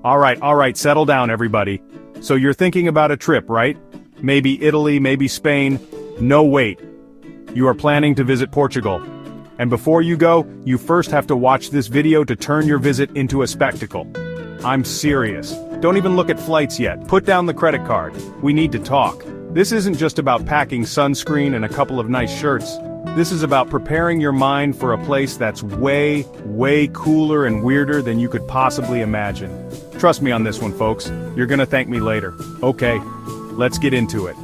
Alright, settle down everybody. So you're thinking about a trip, right? Maybe Italy, maybe Spain. No, wait. You are planning to visit Portugal. And before you go, you first have to watch this video to turn your visit into a spectacle. I'm serious. Don't even look at flights yet. Put down the credit card. We need to talk. This isn't just about packing sunscreen and a couple of nice shirts. This is about preparing your mind for a place that's way cooler and weirder than you could possibly imagine. Trust me on this one, folks. You're gonna thank me later. Okay, let's get into it.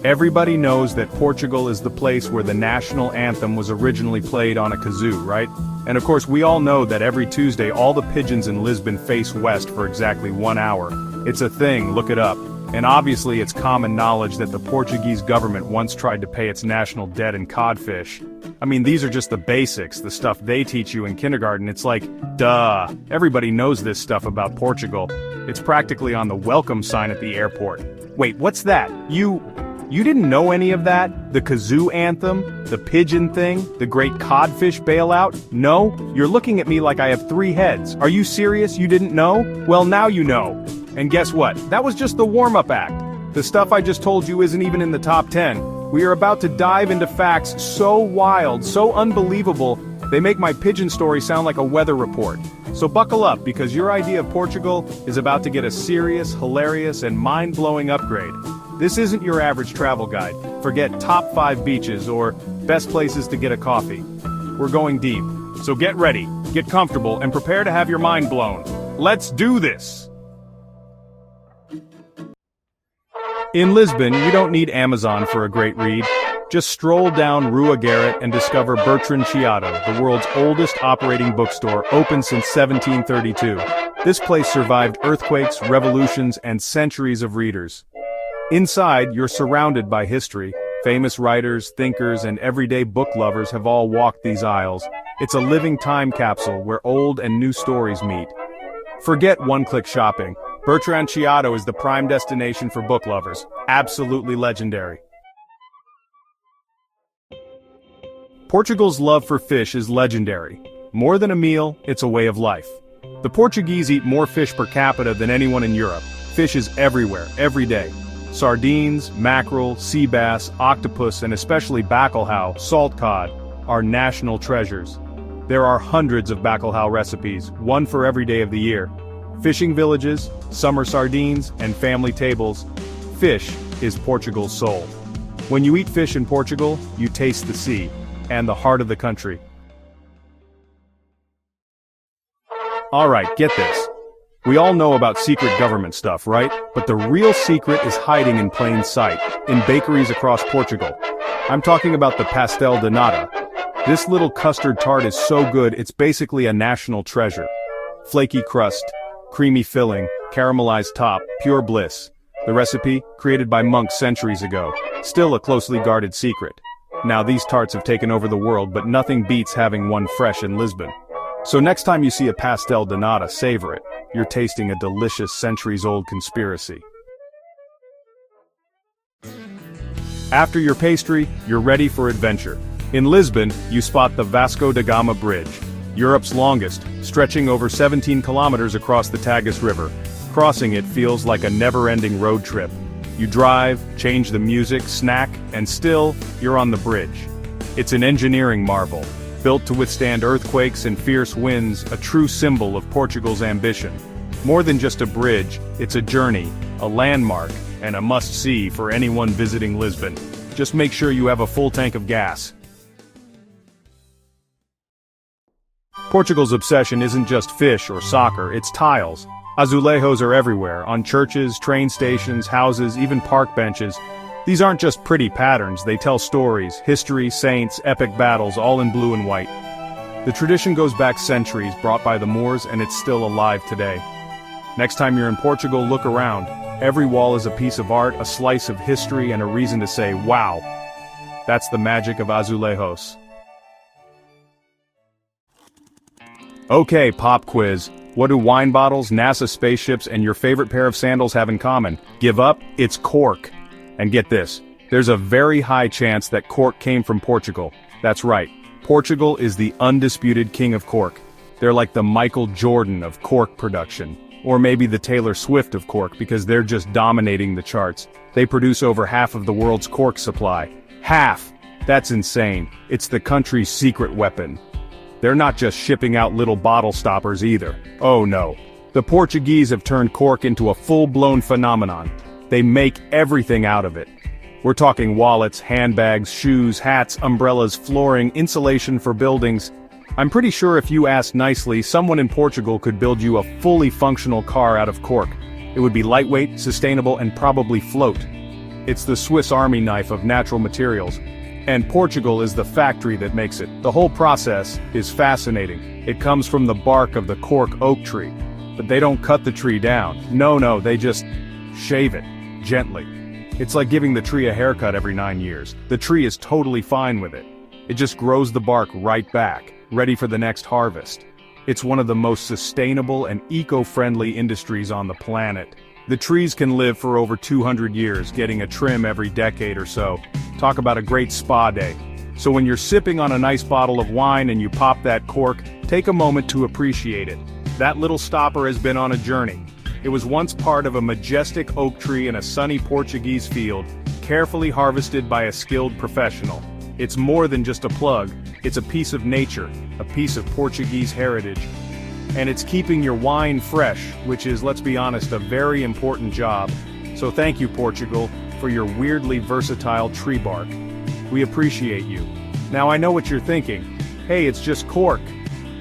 Everybody knows that Portugal is the place where the national anthem was originally played on a kazoo, right? And of course we all know that every Tuesday all the pigeons in Lisbon face west for exactly 1 hour. It's a thing, look it up. And obviously it's common knowledge that the Portuguese government once tried to pay its national debt in codfish. I mean, these are just the basics, the stuff they teach you in kindergarten. It's like, duh, everybody knows this stuff about Portugal. It's practically on the welcome sign at the airport. Wait, what's that? You didn't know any of that? The kazoo anthem? The pigeon thing? The great codfish bailout? No? You're looking at me like I have 3 heads. Are you serious? You didn't know? Well, now you know. And guess what? That was just the warm-up act. The stuff I just told you isn't even in the top 10. We are about to dive into facts so wild, so unbelievable, they make my pigeon story sound like a weather report. So buckle up, because your idea of Portugal is about to get a serious, hilarious, and mind-blowing upgrade. This isn't your average travel guide. Forget top 5 beaches or best places to get a coffee. We're going deep. So get ready, get comfortable, and prepare to have your mind blown. Let's do this! In Lisbon, you don't need Amazon for a great read. Just stroll down Rua Garrett and discover Bertrand Chiato, the world's oldest operating bookstore, open since 1732. This place survived earthquakes, revolutions, and centuries of readers. Inside, you're surrounded by history. Famous writers, thinkers, and everyday book lovers have all walked these aisles. It's a living time capsule where old and new stories meet. Forget one-click shopping. Bertrand Chiato is the prime destination for book lovers. Absolutely legendary. Portugal's love for fish is legendary. More than a meal, it's a way of life. The Portuguese eat more fish per capita than anyone in Europe. Fish is everywhere, every day. Sardines, mackerel, sea bass, octopus, and especially bacalhau, salt cod, are national treasures. There are hundreds of bacalhau recipes, one for every day of the year. Fishing villages, summer sardines, and family tables. Fish is Portugal's soul. When you eat fish in Portugal, you taste the sea, and the heart of the country. Alright, get this. We all know about secret government stuff, right? But the real secret is hiding in plain sight, in bakeries across Portugal. I'm talking about the pastel de nata. This little custard tart is so good, it's basically a national treasure. Flaky crust, creamy filling, caramelized top, pure bliss. The recipe, created by monks centuries ago, still a closely guarded secret. Now these tarts have taken over the world, but nothing beats having one fresh in Lisbon. So next time you see a pastel de nata, savor it. You're tasting a delicious centuries-old conspiracy. After your pastry, you're ready for adventure. In Lisbon, you spot the Vasco da Gama Bridge, Europe's longest, stretching over 17 kilometers across the Tagus River. Crossing it feels like a never-ending road trip. You drive, change the music, snack, and still, you're on the bridge. It's an engineering marvel, built to withstand earthquakes and fierce winds, a true symbol of Portugal's ambition. More than just a bridge, it's a journey, a landmark, and a must-see for anyone visiting Lisbon. Just make sure you have a full tank of gas. Portugal's obsession isn't just fish or soccer, it's tiles. Azulejos are everywhere, on churches, train stations, houses, even park benches. These aren't just pretty patterns, they tell stories, history, saints, epic battles, all in blue and white. The tradition goes back centuries, brought by the Moors, and it's still alive today. Next time you're in Portugal, look around. Every wall is a piece of art, a slice of history, and a reason to say, wow. That's the magic of azulejos. Okay, pop quiz. What do wine bottles, NASA spaceships, and your favorite pair of sandals have in common? Give up? It's cork. And get this, there's a very high chance that cork came from Portugal. That's right, Portugal is the undisputed king of cork. They're like the Michael Jordan of cork production. Or maybe the Taylor Swift of cork because they're just dominating the charts. They produce over half of the world's cork supply. Half! That's insane. It's the country's secret weapon. They're not just shipping out little bottle stoppers either. Oh no. The Portuguese have turned cork into a full-blown phenomenon. They make everything out of it. We're talking wallets, handbags, shoes, hats, umbrellas, flooring, insulation for buildings. I'm pretty sure if you asked nicely, someone in Portugal could build you a fully functional car out of cork. It would be lightweight, sustainable, and probably float. It's the Swiss Army knife of natural materials. And Portugal is the factory that makes it. The whole process is fascinating. It comes from the bark of the cork oak tree. But they don't cut the tree down. No, they just shave it, gently. It's like giving the tree a haircut every 9 years. The tree is totally fine with it. It just grows the bark right back, ready for the next harvest. It's one of the most sustainable and eco-friendly industries on the planet. The trees can live for over 200 years, getting a trim every decade or so. Talk about a great spa day. So when you're sipping on a nice bottle of wine and you pop that cork, take a moment to appreciate it. That little stopper has been on a journey. It was once part of a majestic oak tree in a sunny Portuguese field, carefully harvested by a skilled professional. It's more than just a plug, it's a piece of nature, a piece of Portuguese heritage. And it's keeping your wine fresh, which is, let's be honest, a very important job. So thank you, Portugal, for your weirdly versatile tree bark. We appreciate you. Now I know what you're thinking. Hey, it's just cork.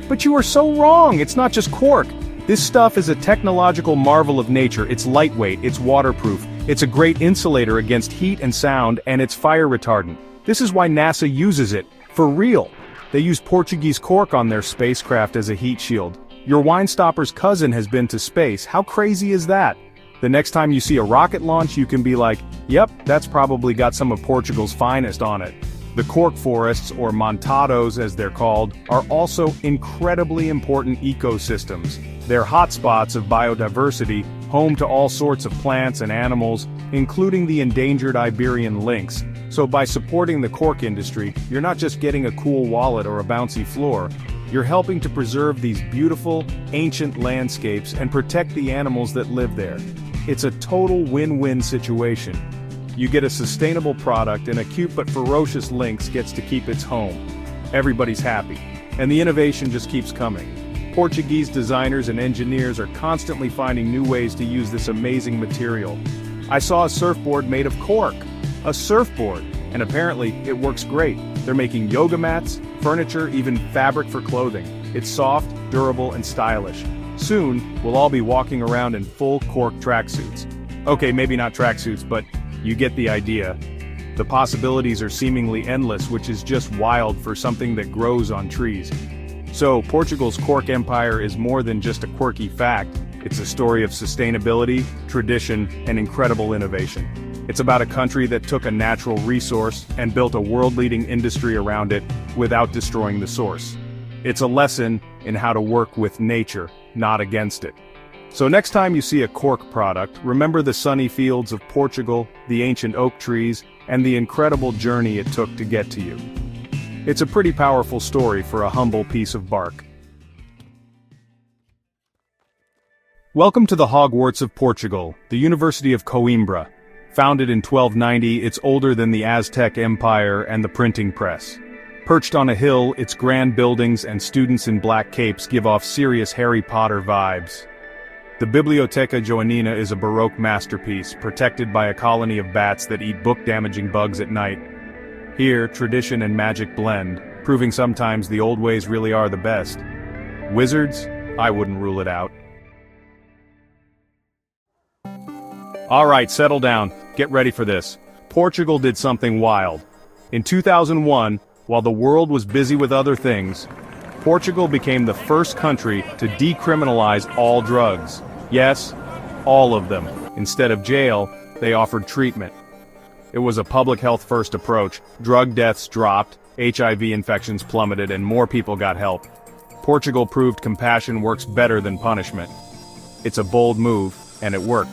But you are so wrong, it's not just cork. This stuff is a technological marvel of nature. It's lightweight, it's waterproof, it's a great insulator against heat and sound, and it's fire retardant. This is why NASA uses it, for real. They use Portuguese cork on their spacecraft as a heat shield. Your wine stopper's cousin has been to space. How crazy is that? The next time you see a rocket launch, you can be like, yep, that's probably got some of Portugal's finest on it. The cork forests, or montados as they're called, are also incredibly important ecosystems. They're hotspots of biodiversity, home to all sorts of plants and animals, including the endangered Iberian lynx. So by supporting the cork industry, you're not just getting a cool wallet or a bouncy floor, you're helping to preserve these beautiful, ancient landscapes and protect the animals that live there. It's a total win-win situation. You get a sustainable product and a cute but ferocious lynx gets to keep its home. Everybody's happy. And the innovation just keeps coming. Portuguese designers and engineers are constantly finding new ways to use this amazing material. I saw a surfboard made of cork. A surfboard. And apparently, it works great. They're making yoga mats, furniture, even fabric for clothing. It's soft, durable, and stylish. Soon, we'll all be walking around in full cork tracksuits. Okay, maybe not tracksuits, but you get the idea. The possibilities are seemingly endless, which is just wild for something that grows on trees. So, Portugal's cork empire is more than just a quirky fact. It's a story of sustainability, tradition, and incredible innovation. It's about a country that took a natural resource and built a world-leading industry around it without destroying the source. It's a lesson in how to work with nature, not against it. So next time you see a cork product, remember the sunny fields of Portugal, the ancient oak trees, and the incredible journey it took to get to you. It's a pretty powerful story for a humble piece of bark. Welcome to the Hogwarts of Portugal, the University of Coimbra. Founded in 1290, it's older than the Aztec Empire and the printing press. Perched on a hill, its grand buildings and students in black capes give off serious Harry Potter vibes. The Biblioteca Joanina is a Baroque masterpiece, protected by a colony of bats that eat book-damaging bugs at night. Here, tradition and magic blend, proving sometimes the old ways really are the best. Wizards? I wouldn't rule it out. Alright, settle down. Get ready for this. Portugal did something wild. In 2001, while the world was busy with other things, Portugal became the first country to decriminalize all drugs. Yes, all of them. Instead of jail, they offered treatment. It was a public health first approach. Drug deaths dropped, HIV infections plummeted, and more people got help. Portugal proved compassion works better than punishment. It's a bold move, and it worked.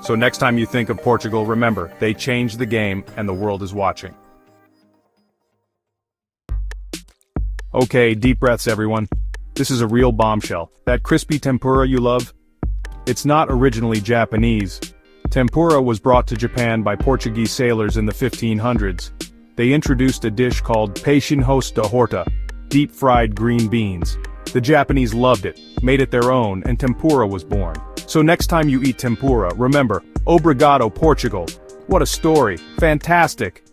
So next time you think of Portugal, remember, they changed the game and the world is watching. Okay, deep breaths everyone. This is a real bombshell. That crispy tempura you love? It's not originally Japanese. Tempura was brought to Japan by Portuguese sailors in the 1500s. They introduced a dish called peixinhos de horta, deep-fried green beans. The Japanese loved it, made it their own, and tempura was born. So next time you eat tempura, remember, obrigado Portugal. What a story, fantastic.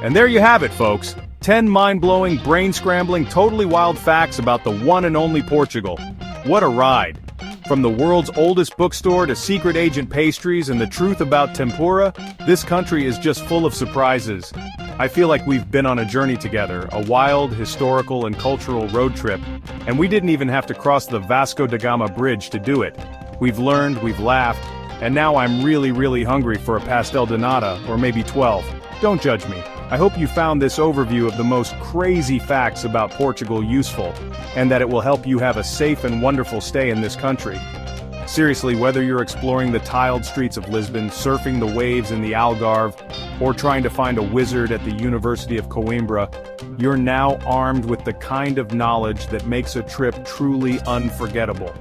And there you have it, folks. 10 mind-blowing, brain-scrambling, totally wild facts about the one and only Portugal. What a ride. From the world's oldest bookstore to secret agent pastries and the truth about tempura, this country is just full of surprises. I feel like we've been on a journey together, a wild, historical, and cultural road trip, and we didn't even have to cross the Vasco da Gama Bridge to do it. We've learned, we've laughed, and now I'm really hungry for a pastel de nata, or maybe 12. Don't judge me. I hope you found this overview of the most crazy facts about Portugal useful, and that it will help you have a safe and wonderful stay in this country. Seriously, whether you're exploring the tiled streets of Lisbon, surfing the waves in the Algarve, or trying to find a wizard at the University of Coimbra, you're now armed with the kind of knowledge that makes a trip truly unforgettable.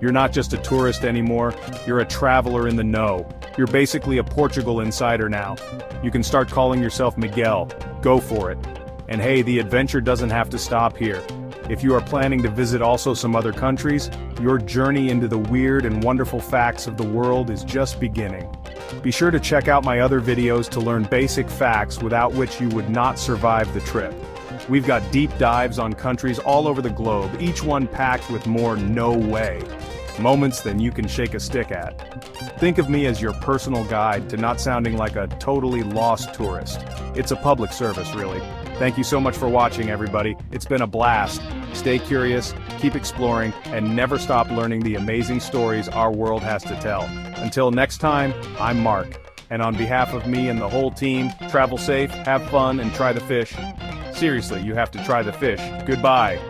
You're not just a tourist anymore, you're a traveler in the know. You're basically a Portugal insider now. You can start calling yourself Miguel. Go for it. And hey, the adventure doesn't have to stop here. If you are planning to visit also some other countries, your journey into the weird and wonderful facts of the world is just beginning. Be sure to check out my other videos to learn basic facts without which you would not survive the trip. We've got deep dives on countries all over the globe, each one packed with more no way moments than you can shake a stick at. Think of me as your personal guide to not sounding like a totally lost tourist. It's a public service, really. Thank you so much for watching, everybody. It's been a blast. Stay curious, keep exploring, and never stop learning the amazing stories our world has to tell. Until next time, I'm Mark. And on behalf of me and the whole team, travel safe, have fun, and try the fish. Seriously, you have to try the fish. Goodbye.